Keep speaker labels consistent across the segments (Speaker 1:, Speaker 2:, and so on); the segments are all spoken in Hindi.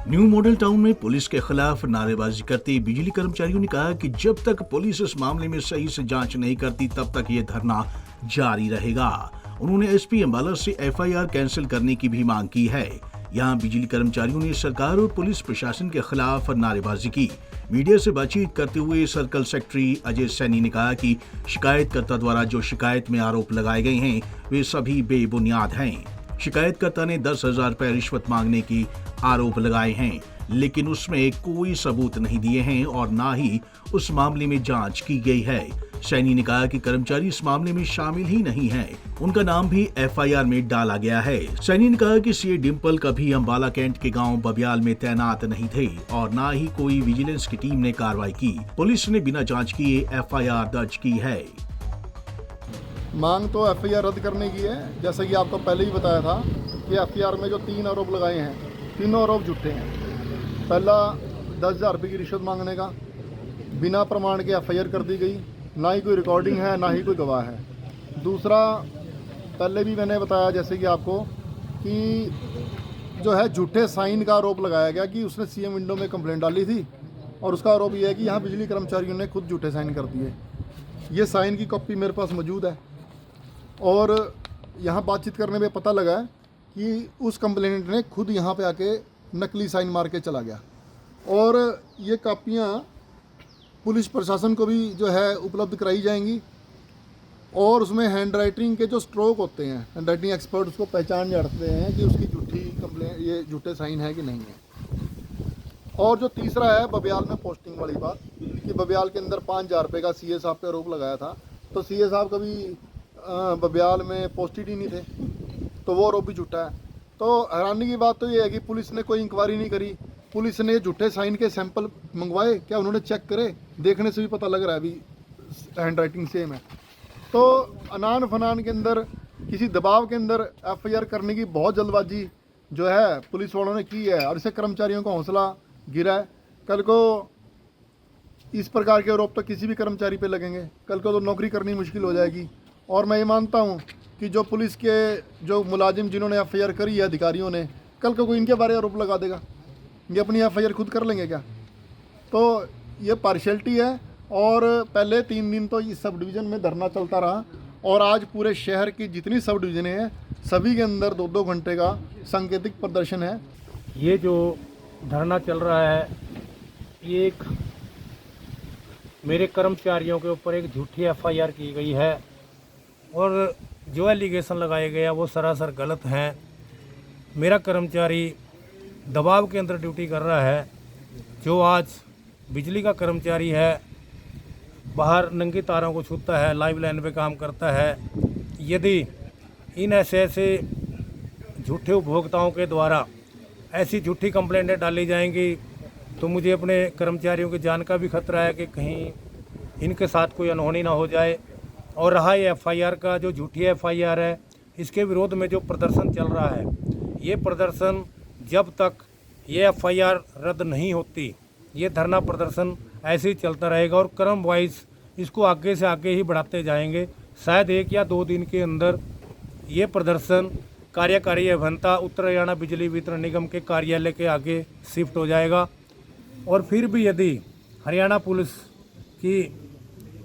Speaker 1: न्यू मॉडल टाउन में पुलिस के खिलाफ नारेबाजी करते बिजली कर्मचारियों ने कहा कि जब तक पुलिस इस मामले में सही से जांच नहीं करती तब तक ये धरना जारी रहेगा। उन्होंने एसपी अंबाला से एफआईआर कैंसिल करने की भी मांग की है। यहाँ बिजली कर्मचारियों ने सरकार और पुलिस प्रशासन के खिलाफ नारेबाजी की। मीडिया से बातचीत करते हुए सर्कल सेक्रेटरी अजय सैनी ने कहा कि शिकायतकर्ता द्वारा जो शिकायत में आरोप लगाए गए हैं वे सभी बेबुनियाद हैं। शिकायतकर्ता ने 10,000 रुपए रिश्वत मांगने की आरोप लगाए हैं, लेकिन उसमें कोई सबूत नहीं दिए हैं और ना ही उस मामले में जांच की गई है। सैनी ने कहा कि कर्मचारी इस मामले में शामिल ही नहीं है, उनका नाम भी एफआईआर में डाला गया है। सैनी ने कहा कि सीए डिम्पल कभी अंबाला कैंट के गांव बबियाल में तैनात नहीं थे और ना ही कोई विजिलेंस की टीम ने कार्रवाई की। पुलिस ने बिना जांच किए एफआईआर दर्ज की है।
Speaker 2: मांग तो एफआईआर रद्द करने की है। जैसा कि आपको पहले ही बताया था कि एफआईआर में जो 3 आरोप लगाए हैं, तीनों आरोप झूठे हैं। पहला 10,000 रुपये की रिश्वत मांगने का, बिना प्रमाण के एफआईआर कर दी गई, ना ही कोई रिकॉर्डिंग है ना ही कोई गवाह है। दूसरा, पहले भी मैंने बताया जैसे कि आपको कि जो है झूठे साइन का आरोप लगाया गया कि उसने सीएम विंडो में कंप्लेंट डाली थी और उसका आरोप यह है कि यहाँ बिजली कर्मचारियों ने खुद झूठे साइन कर दिए। ये साइन की कॉपी मेरे पास मौजूद है और यहाँ बातचीत करने में पता लगा है कि उस कंप्लेनेंट ने खुद यहाँ पे आके नकली साइन मार के चला गया और ये कापियाँ पुलिस प्रशासन को भी जो है उपलब्ध कराई जाएंगी और उसमें हैंड राइटिंग के जो स्ट्रोक होते हैं, हैंड राइटिंग एक्सपर्ट उसको पहचान जाते हैं कि उसकी झूठी कंप्लेन, ये झूठे साइन है कि नहीं है। और जो तीसरा है बबियाल में पोस्टिंग वाली बात कि बबियाल के अंदर 5,000 रुपये का सीए साहब पे आरोप लगाया था, तो सीए साहब कभी बबियाल में पोस्टेड ही नहीं थे, तो वो आरोप भी झूठा है। तो हैरानी की बात तो ये है कि पुलिस ने कोई इंक्वायरी नहीं करी। पुलिस ने झूठे साइन के सैंपल मंगवाए, क्या उन्होंने चेक करे? देखने से भी पता लग रहा है अभी हैंड राइटिंग सेम है। तो अनान फनान के अंदर किसी दबाव के अंदर एफआईआर करने की बहुत जल्दबाजी जो है पुलिस वालों ने की है और इससे कर्मचारियों का हौसला गिरा है। कल को इस प्रकार के आरोप तो किसी भी कर्मचारी पे लगेंगे, कल को तो नौकरी करनी मुश्किल हो जाएगी। और मैं ये मानता हूँ कि जो पुलिस के जो मुलाजिम जिन्होंने एफआईआर करी है अधिकारियों ने, कल को कोई इनके बारे आरोप लगा देगा, ये अपनी एफआईआर खुद कर लेंगे क्या? तो ये पार्शियलिटी है। और पहले 3 दिन तो इस सब डिवीज़न में धरना चलता रहा और आज पूरे शहर की जितनी सब डिवीज़नें हैं सभी के अंदर 2-2 घंटे का सांकेतिक प्रदर्शन है।
Speaker 3: ये जो धरना चल रहा है ये एक मेरे कर्मचारियों के ऊपर एक झूठी एफआईआर की गई है और जो एलिगेशन लगाए गए हैं वो सरासर गलत हैं। मेरा कर्मचारी दबाव के अंदर ड्यूटी कर रहा है। जो आज बिजली का कर्मचारी है बाहर नंगे तारों को छूता है, लाइव लाइन पे काम करता है। यदि इन ऐसे झूठे उपभोक्ताओं के द्वारा ऐसी झूठी कंप्लेंटें डाली जाएंगी तो मुझे अपने कर्मचारियों की जान का भी खतरा है कि कहीं इनके साथ कोई अनहोनी ना हो जाए। और रहा ये एफआईआर का, जो झूठी एफआईआर है, इसके विरोध में जो प्रदर्शन चल रहा है, ये प्रदर्शन जब तक ये एफआईआर रद्द नहीं होती ये धरना प्रदर्शन ऐसे ही चलता रहेगा और क्रम वाइज इसको आगे से आगे ही बढ़ाते जाएंगे। शायद 1 या 2 दिन के अंदर ये प्रदर्शन कार्यकारी अभियंता उत्तर हरियाणा बिजली वितरण निगम के कार्यालय के आगे शिफ्ट हो जाएगा। और फिर भी यदि हरियाणा पुलिस की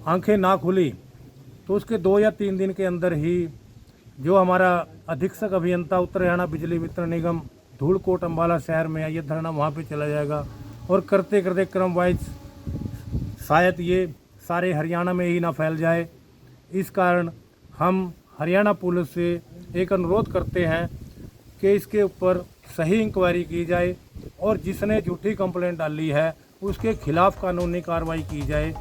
Speaker 3: आंखें ना खुली तो उसके 2 या 3 दिन के अंदर ही जो हमारा अधीक्षक अभियंता उत्तर हरियाणा बिजली वितरण निगम धूलकोट अंबाला शहर में है, ये धरना वहाँ पे चला जाएगा और करते करते क्रम वाइज शायद ये सारे हरियाणा में ही ना फैल जाए। इस कारण हम हरियाणा पुलिस से एक अनुरोध करते हैं कि इसके ऊपर सही इंक्वायरी की जाए और जिसने झूठी कंप्लेंट डाली है उसके खिलाफ कानूनी कार्रवाई की जाए।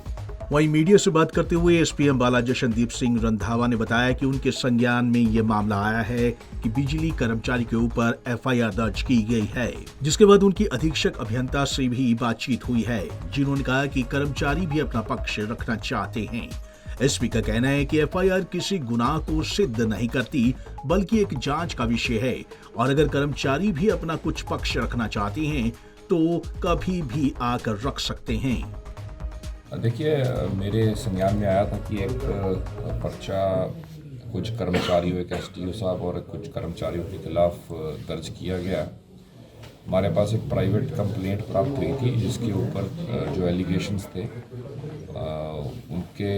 Speaker 1: वहीं मीडिया से बात करते हुए एसपी अंबाला जशनदीप सिंह रंधावा ने बताया कि उनके संज्ञान में ये मामला आया है कि बिजली कर्मचारी के ऊपर एफआईआर दर्ज की गई है, जिसके बाद उनकी अधीक्षक अभियंता से भी बातचीत हुई है, जिन्होंने कहा कि कर्मचारी भी अपना पक्ष रखना चाहते हैं। एसपी का कहना है कि एफआईआर किसी गुनाह को सिद्ध नहीं करती बल्कि एक जांच का विषय है और अगर कर्मचारी भी अपना कुछ पक्ष रखना चाहते हैं तो कभी भी आकर रख सकते हैं।
Speaker 4: देखिए, मेरे संज्ञान में आया था कि एक पर्चा कुछ कर्मचारियों, एक एसडीओ साहब और कुछ कर्मचारियों के खिलाफ दर्ज किया गया। हमारे पास एक प्राइवेट कंप्लेंट प्राप्त हुई थी जिसके ऊपर जो एलिगेशंस थे उनके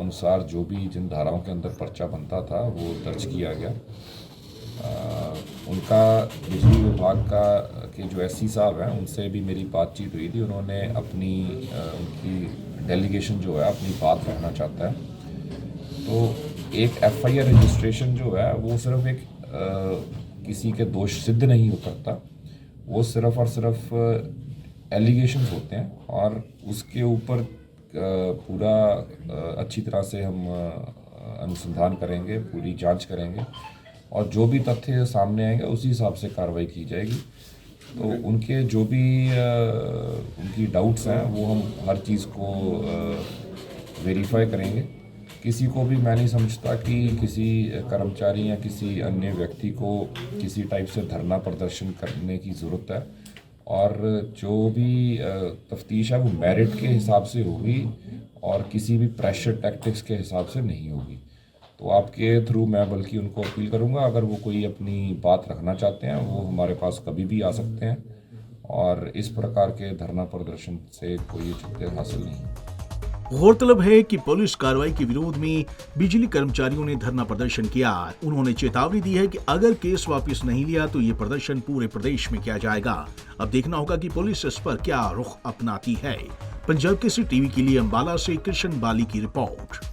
Speaker 4: अनुसार जो भी जिन धाराओं के अंदर पर्चा बनता था वो दर्ज किया गया। उनका बिजली विभाग का के जो एससी साहब हैं उनसे भी मेरी बातचीत हुई थी। उन्होंने अपनी उनकी डेलीगेशन जो है अपनी बात रखना चाहता है। तो एक एफआईआर रजिस्ट्रेशन जो है वो सिर्फ एक किसी के दोष सिद्ध नहीं हो सकता, वो सिर्फ और सिर्फ एलिगेशंस होते हैं और उसके ऊपर पूरा अच्छी तरह से हम अनुसंधान करेंगे, पूरी जांच करेंगे और जो भी तथ्य सामने आएंगे उसी हिसाब से कार्रवाई की जाएगी। तो उनके जो भी उनकी डाउट्स हैं वो हम हर चीज़ को वेरीफाई करेंगे। किसी को भी मैं नहीं समझता कि किसी कर्मचारी या किसी अन्य व्यक्ति को किसी टाइप से धरना प्रदर्शन करने की ज़रूरत है और जो भी तफ्तीश है वो मेरिट के हिसाब से होगी और किसी भी प्रेशर टैक्टिक्स के हिसाब से नहीं होगी। तो आपके थ्रू मैं बल्कि उनको अपील करूंगा, अगर वो कोई अपनी बात रखना चाहते हैं वो हमारे पास कभी भी आ सकते हैं और इस प्रकार के धरना प्रदर्शन से कोई उचित हासिल नहीं है।
Speaker 1: गौरतलब है कि पुलिस कार्रवाई के विरोध में बिजली कर्मचारियों ने धरना प्रदर्शन किया। उन्होंने चेतावनी दी है कि अगर केस वापस नहीं लिया तो ये प्रदर्शन पूरे प्रदेश में किया जाएगा। अब देखना होगा कि पुलिस इस पर क्या रुख अपनाती है। पंजाब केसरी टीवी के लिए अंबाला से कृष्ण बाली की रिपोर्ट।